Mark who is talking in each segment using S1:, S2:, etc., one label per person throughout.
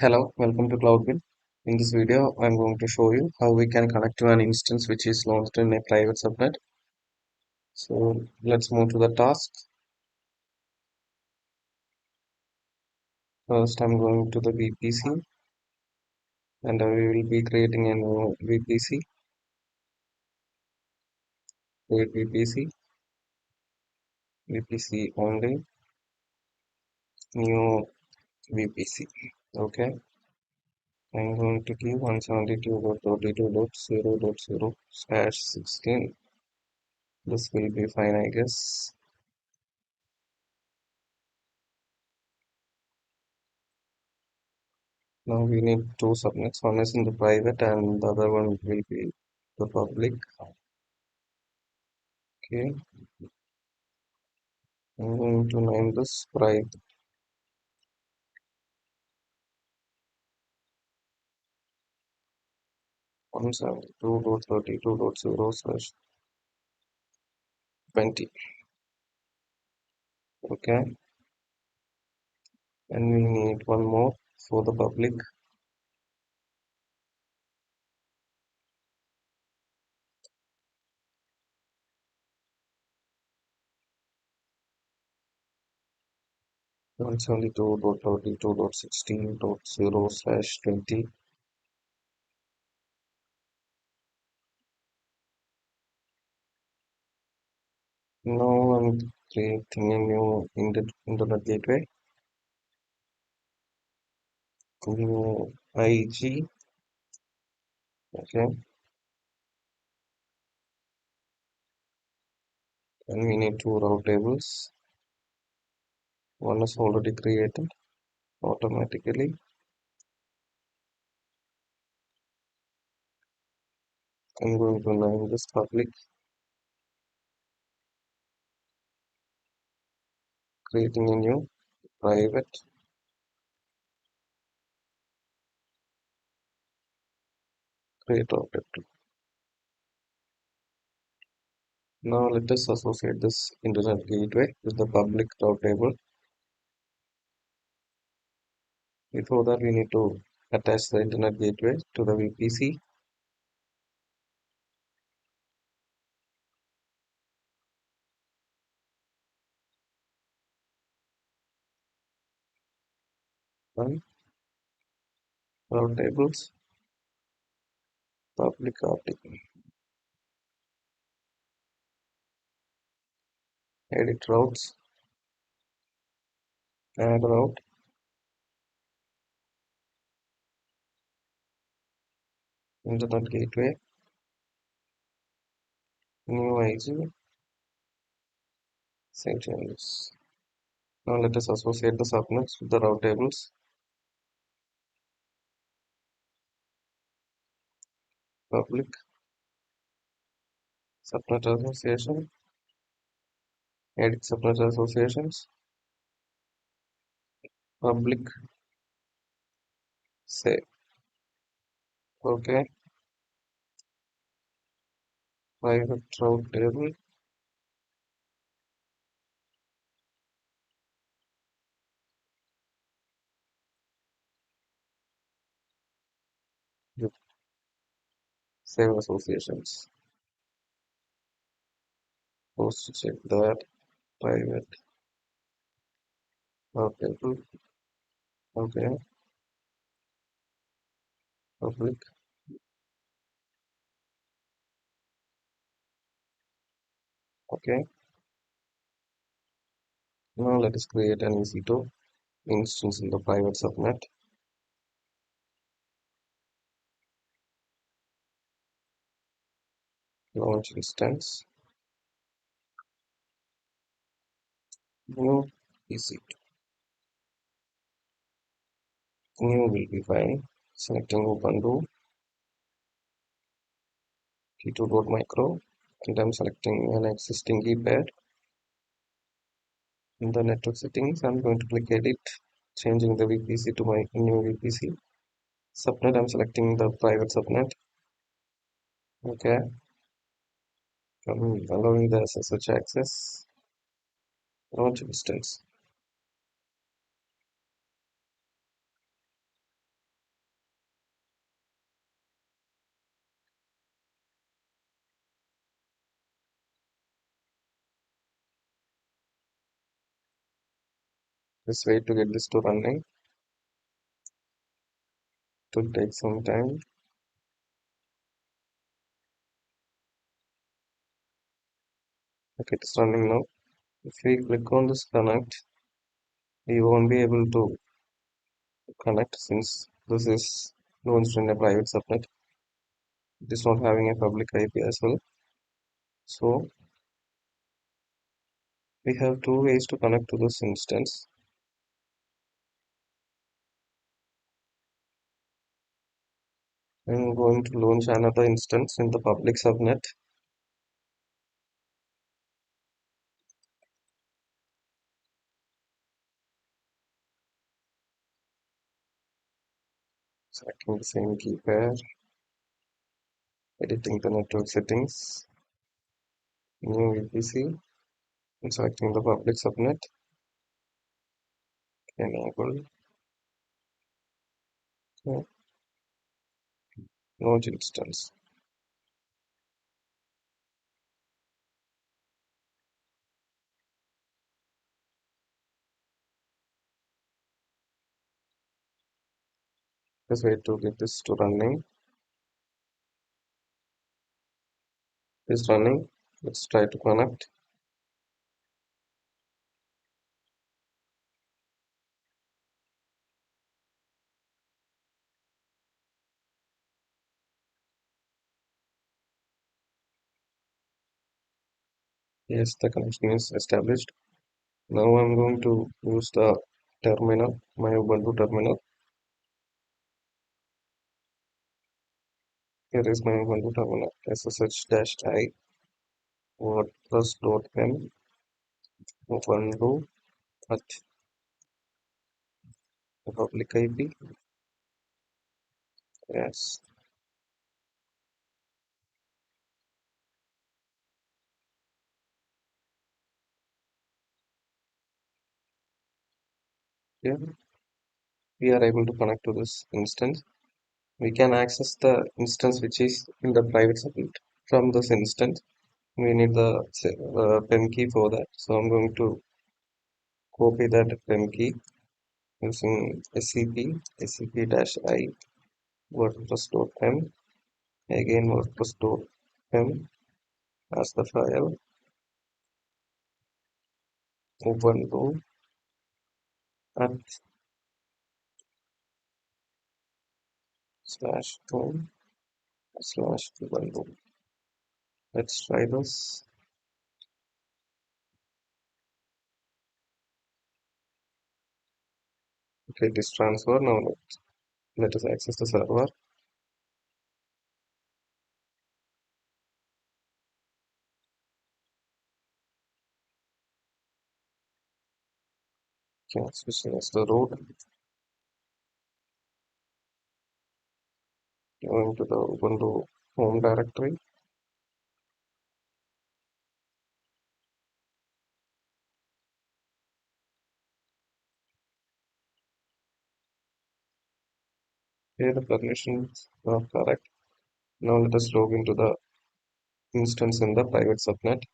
S1: Hello, welcome to CloudWin. In this video, I'm going to show you how we can connect to an instance which is launched in a private subnet. So let's move to the task. First, I'm going to the VPC and I will be creating a new VPC. Create VPC only, new VPC. Okay, I'm going to give 172.32.0.0/16. This will be fine, I guess. Now we need two subnets. One is in the private and the other one will be the public. Okay, I'm going to name this private 172.32.0/20. Okay, and we need one more for the public. One 172.32.16.0/20. Now I'm creating a new internet gateway. New IG. Okay, and we need two route tables. One is already created automatically. I'm going to name this public, creating a new private, create object. Now let us associate this internet gateway with the public route table. Before that, we need to attach the internet gateway to the VPC. And route tables, public article, edit routes, add route, internet gateway, new IG, save changes. Now let us associate the subnets with the route tables. Public subnet association, edit subnet associations, public, save. Okay, private route table, save associations. Supposed to check that private route table. Okay, public. Okay, now let us create an EC2 instance in the private subnet. Launch instance, new EC2. New will be fine. Selecting Ubuntu T2.micro, and I'm selecting an existing keypad. In the network settings, I'm going to click edit, changing the VPC to my new VPC. Subnet, I'm selecting the private subnet. Okay, I'm allowing the SSH access. Launch instance. Just wait to get this to running. To take some time. Okay, it's running now. If we click on this connect, we won't be able to connect since this is launched in a private subnet. It is not having a public IP as well. So we have two ways to connect to this instance. I'm going to launch another instance in the public subnet. Selecting the same key pair, editing the network settings, new VPC, and selecting the public subnet, enable, okay, launch instance. Just wait to get this to running. It's running. Let's try to connect. Yes, the connection is established. Now I'm going to use the terminal, my Ubuntu terminal. Here is my Ubuntu terminal, ssh-i wordpress.m Ubuntu at the public IP. Yes, here we are able to connect to this instance. We can access the instance which is in the private subnet from this instance. We need the PEM key for that. So I'm going to copy that PEM key using scp-i wordpress.m, again wordpress.m as the file, ubuntu at slash home slash ubuntu. Let's try this. Okay, it is transfer. Now let us access the server. Okay, switching as the root. Going to the Ubuntu home directory. Here the permissions are correct. Now let us log into the instance in the private subnet.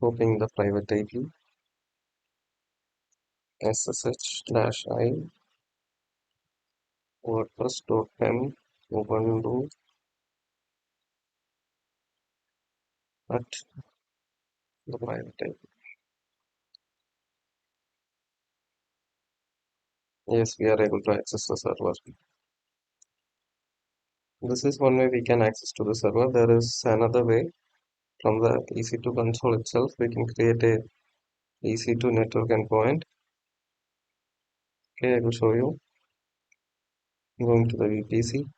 S1: Copying the private IP ssh-i wordpress.m ubuntu at the private IP. Yes, we are able to access the server. This is one way we can access to the server. There is another way. From the EC2 console itself, we can create a EC2 network endpoint. Okay, I will show you. Going to the VPC.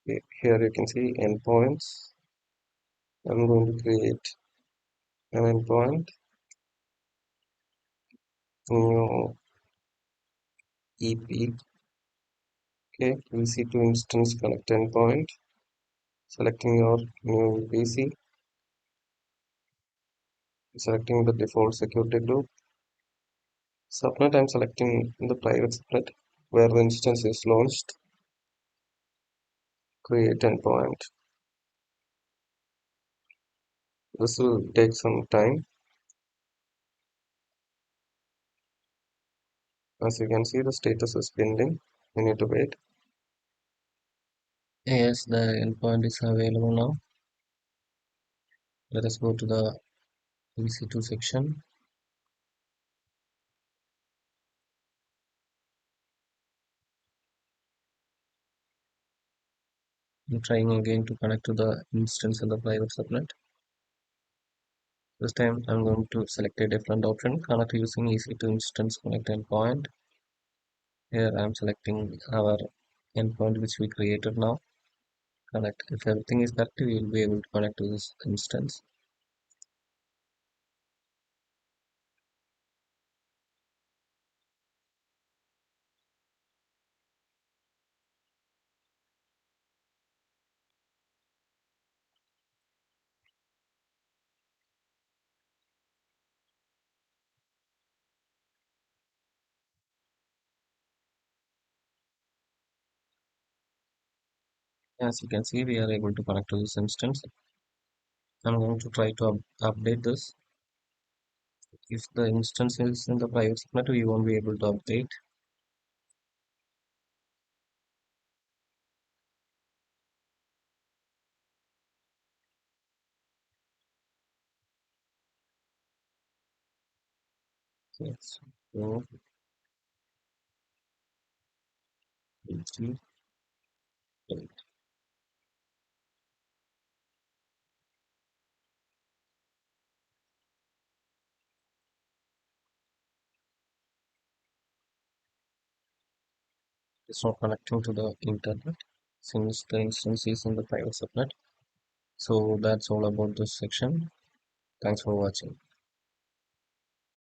S1: Here you can see endpoints. I'm going to create an endpoint, new EP, okay, EC2 instance connect endpoint, selecting your new VPC, selecting the default security group. Subnet, I'm selecting the private subnet where the instance is launched. create endpoint. This will take some time. As you can see, the status is pending. We need to wait. Yes, the endpoint is available now. Let us go to the EC2 section. I'm trying again to connect to the instance in the private subnet. This time I'm going to select a different option, connect using EC2 instance connect endpoint. Here I'm selecting our endpoint which we created now. Connect. If everything is correct, we will be able to connect to this instance. As you can see, we are able to connect to this instance. I'm going to try to update this. If the instance is in the private subnet, we won't be able to update. Yes. So, it's not connecting to the internet since the instance is in the private subnet. So that's all about this section. Thanks for watching.